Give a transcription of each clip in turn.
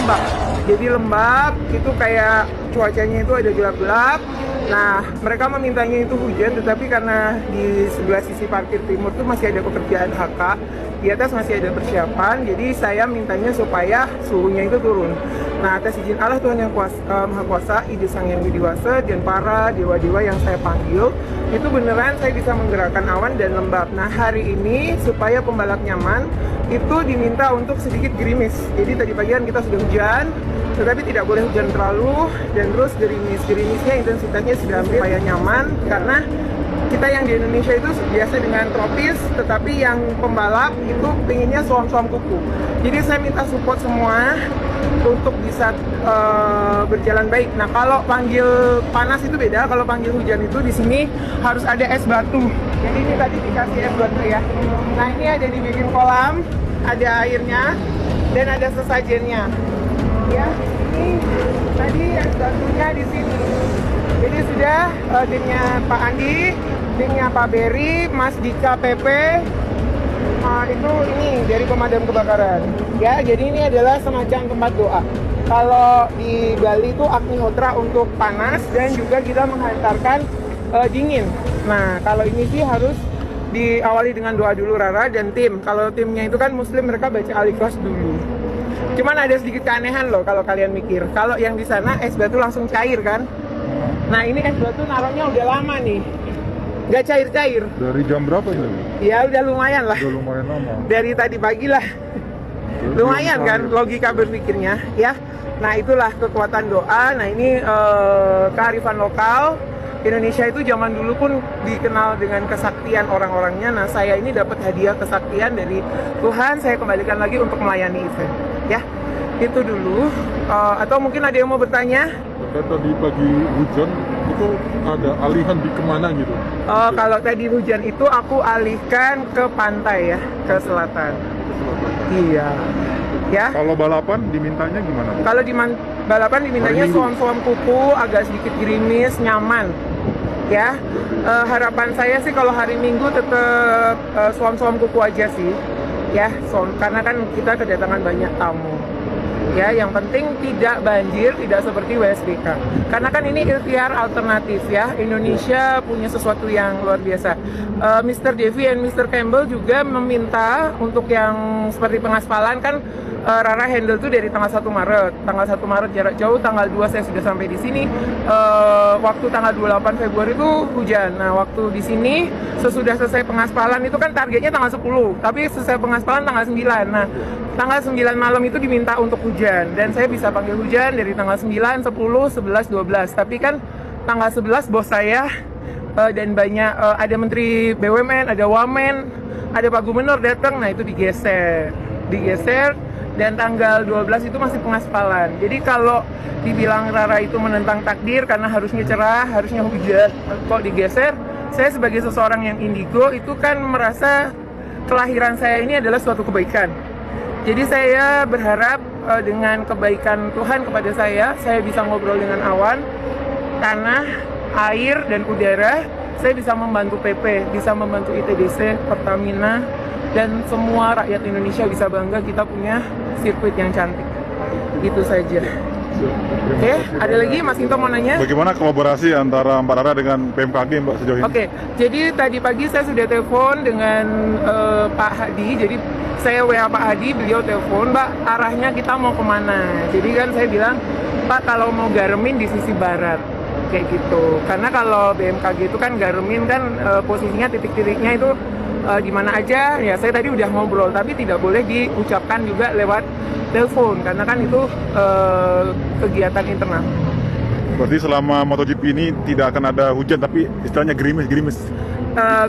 lembab. Jadi lembab, itu kayak cuacanya itu ada gelap-gelap. Nah, mereka memintanya itu hujan, tetapi karena di sebelah sisi parkir timur itu masih ada pekerjaan HK, di atas masih ada persiapan, jadi saya mintanya supaya suhunya itu turun. Nah, atas izin Allah Tuhan yang Maha Kuasa, Ide Sang Yang Widiwasa, dan para dewa-dewa yang saya panggil, itu beneran saya bisa menggerakkan awan dan lembab. Nah, hari ini supaya pembalap nyaman, itu diminta untuk sedikit gerimis. Jadi tadi pagi kan kita sudah hujan, tetapi tidak boleh hujan terlalu, dan terus gerimisnya intensitasnya sudah hampir supaya nyaman, karena kita yang di Indonesia itu biasa dengan tropis, tetapi yang pembalap itu pinginnya suam-suam kuku. Jadi saya minta support semua untuk bisa berjalan baik. Nah, kalau panggil panas itu beda, kalau panggil hujan itu di sini harus ada es batu. Jadi ini tadi dikasih es batu ya. Nah, ini ada dibikin kolam, ada airnya, dan ada sesajennya. Ya, ini tadi es batunya di sini. Jadi sudah timnya Pak Andi, timnya Pak Berry, Mas Dika PP, itu ini dari pemadam kebakaran. Ya, jadi ini adalah semacam tempat doa. Kalau di Bali itu Agnihotra untuk panas, dan juga kita menghantarkan dingin. Nah, kalau ini sih harus diawali dengan doa dulu Rara dan tim. Kalau timnya itu kan Muslim, mereka baca Al-Ikhlas dulu. Cuman ada sedikit keanehan loh kalau kalian mikir. Kalau yang di sana es batu langsung cair kan? Nah, ini es batu naruhnya udah lama nih, nggak cair-cair. Dari jam berapa ini? Ya udah lumayan lah. Udah lumayan lama. Dari tadi pagi lah. Lumayan kan logika berpikirnya ya. Nah, itulah kekuatan doa. Nah, ini kearifan lokal. Indonesia itu zaman dulu pun dikenal dengan kesaktian orang-orangnya. Nah, saya ini dapat hadiah kesaktian dari Tuhan. Saya kembalikan lagi untuk melayani event ya. Itu dulu. Atau mungkin ada yang mau bertanya? Tadi pagi hujan itu ada alihan di kemana gitu? Kalau tadi hujan itu aku alihkan ke pantai ya, ke selatan. Iya. Ya. Kalau balapan dimintanya gimana? Kalau di balapan dimintanya suam-suam kuku, agak sedikit gerimis, nyaman. Ya. Harapan saya sih kalau hari Minggu tetap suam-suam kuku aja sih. Ya, karena kan kita kedatangan banyak tamu. Ya, yang penting tidak banjir, tidak seperti WSBK. Karena kan ini ikhtiar alternatif ya. Indonesia punya sesuatu yang luar biasa. Mr. Devi dan Mr. Campbell juga meminta untuk yang seperti pengaspalan kan, Rara handle tuh dari tanggal 1 Maret. Tanggal 1 Maret jarak jauh, tanggal 2 saya sudah sampai di sini. Waktu tanggal 28 Februari itu hujan. Nah, waktu di sini sesudah selesai pengaspalan itu kan targetnya tanggal 10, tapi selesai pengaspalan tanggal 9. Nah, tanggal 9 malam itu diminta untuk hujan, dan saya bisa panggil hujan dari tanggal 9, 10, 11, 12. Tapi kan tanggal 11 bos saya dan banyak ada Menteri BUMN, ada Wamen, ada Pak Gubernur datang, nah itu digeser, dan tanggal 12 itu masih pengaspalan. Jadi kalau dibilang Rara itu menentang takdir karena harusnya cerah, harusnya hujan, kok digeser, saya sebagai seseorang yang indigo itu kan merasa kelahiran saya ini adalah suatu kebaikan. Jadi saya berharap dengan kebaikan Tuhan kepada saya bisa ngobrol dengan awan, tanah, air, dan udara. Saya bisa membantu PP, bisa membantu ITDC, Pertamina, dan semua rakyat Indonesia bisa bangga kita punya sirkuit yang cantik. Itu saja. Oke, ada lagi Mas Into mau nanya? Bagaimana kolaborasi antara Mbak Rara dengan PMKG Mbak sejauh ini? Oke, jadi tadi pagi saya sudah telepon dengan Pak Hadi. Jadi saya WA Pak Hadi, beliau telepon, Mbak arahnya kita mau kemana? Jadi kan saya bilang, Pak kalau mau Garmin di sisi barat, kayak gitu. Karena kalau BMKG itu kan Garmin kan posisinya titik-titiknya itu di mana aja. Ya saya tadi udah ngobrol, tapi tidak boleh diucapkan juga lewat telepon karena kan itu kegiatan internal. Berarti selama MotoGP ini tidak akan ada hujan, tapi istilahnya gerimis.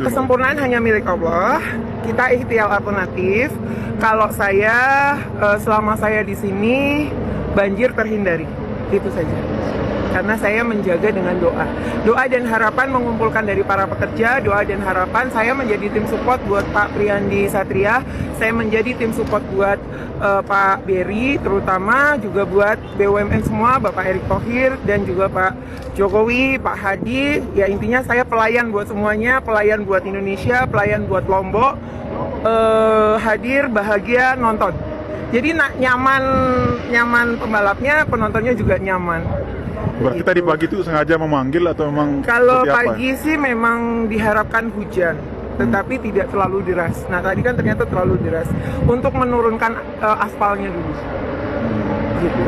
Kesempurnaan hanya milik Allah. Kita ikhtiar alternatif. Kalau saya selama saya di sini banjir terhindari. Itu saja. Karena saya menjaga dengan doa dan harapan mengumpulkan dari para pekerja, doa dan harapan. Saya menjadi tim support buat Pak Priyandi Satria, saya menjadi tim support buat Pak Berry, terutama juga buat BUMN semua, Bapak Erick Thohir dan juga Pak Jokowi, Pak Hadi. Ya intinya saya pelayan buat semuanya, pelayan buat Indonesia, pelayan buat Lombok. Hadir, bahagia, nonton. Jadi nyaman pembalapnya, penontonnya juga nyaman. Berarti tadi pagi itu sengaja memanggil atau memang Kalau seperti apa? pagi sih memang diharapkan hujan, tetapi tidak terlalu deras. Nah tadi kan ternyata terlalu deras untuk menurunkan aspalnya dulu. Gitu.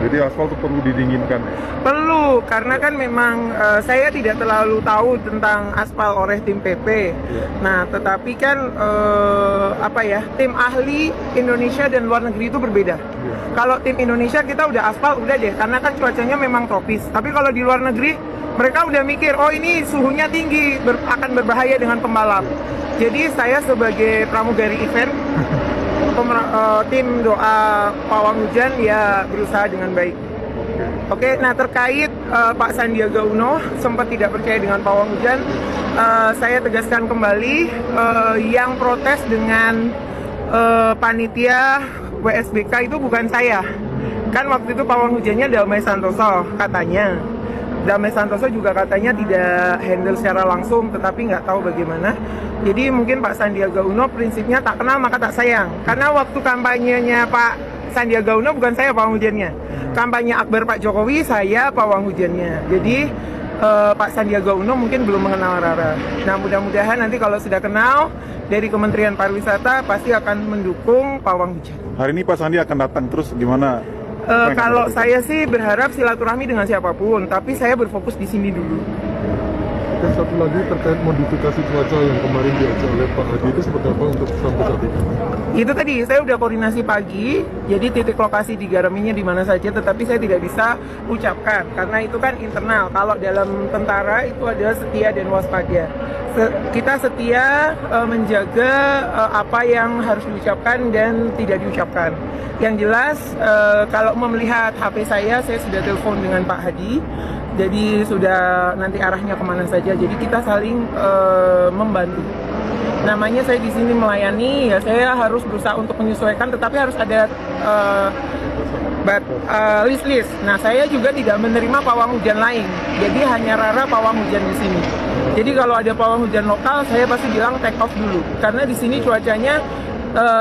Jadi aspal itu perlu didinginkan. Perlu, karena kan memang saya tidak terlalu tahu tentang aspal oleh tim PP. Nah, tetapi kan tim ahli Indonesia dan luar negeri itu berbeda. Kalau tim Indonesia kita udah aspal udah deh, karena kan cuacanya memang tropis. Tapi kalau di luar negeri mereka udah mikir, oh ini suhunya tinggi, akan berbahaya dengan pembalap. Jadi saya sebagai pramugari event tim doa pawang hujan ya berusaha dengan baik. Oke, nah terkait Pak Sandiaga Uno sempat tidak percaya dengan pawang hujan, saya tegaskan kembali yang protes dengan panitia WSBK itu bukan saya. Kan waktu itu pawang hujannya Damai Santoso katanya. Damai Santoso juga katanya tidak handle secara langsung, tetapi nggak tahu bagaimana. Jadi mungkin Pak Sandiaga Uno prinsipnya tak kenal maka tak sayang. Karena waktu kampanyenya Pak Sandiaga Uno bukan saya pawang hujannya. Kampanye Akbar Pak Jokowi saya pawang hujannya. Jadi Pak Sandiaga Uno mungkin belum mengenal Rara. Nah mudah-mudahan nanti kalau sudah kenal dari Kementerian Pariwisata pasti akan mendukung pawang hujan. Hari ini Pak Sandi akan datang terus gimana? Kalau saya sih berharap silaturahmi dengan siapapun, tapi saya berfokus di sini dulu. Oke, satu lagi terkait modifikasi cuaca yang kemarin diajak oleh Pak Hadi itu seperti apa untuk sampai saat ini? Itu tadi saya udah koordinasi pagi, jadi titik lokasi digaraminya di mana saja, tetapi saya tidak bisa ucapkan karena itu kan internal. Kalau dalam tentara itu adalah setia dan waspada. Kita setia menjaga apa yang harus diucapkan dan tidak diucapkan. Yang jelas kalau melihat HP saya sudah telepon dengan Pak Hadi, jadi sudah nanti arahnya kemana saja. Jadi kita saling membantu. Namanya saya di sini melayani, ya saya harus berusaha untuk menyesuaikan, tetapi harus ada list. Nah saya juga tidak menerima pawang hujan lain, jadi hanya Rara pawang hujan di sini. Jadi kalau ada pawang hujan lokal, saya pasti bilang take off dulu, karena di sini cuacanya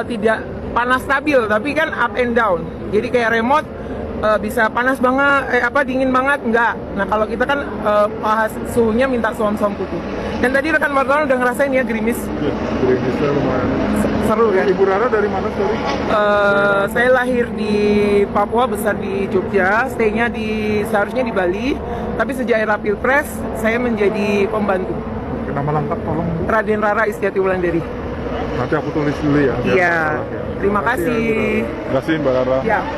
tidak panas stabil, tapi kan up and down. Jadi kayak remote bisa panas banget, dingin banget, enggak. Nah kalau kita kan suhunya minta suam-suam kuku. Dan tadi rekan wartawan udah ngerasain ya gerimis. Ya, gerimisnya lumayan. Seru kan? Ibu Rara dari mana tadi? Saya lahir di Papua, besar di Jogja, stay-nya seharusnya di Bali. Tapi sejak era Pilpres, saya menjadi pembantu. Oke, nama lengkap tolong. Raden Rara Istiati Wulandari. Nanti aku tulis dulu ya. Iya. Terima kasih. Terima kasih Mbak Rara. Ya.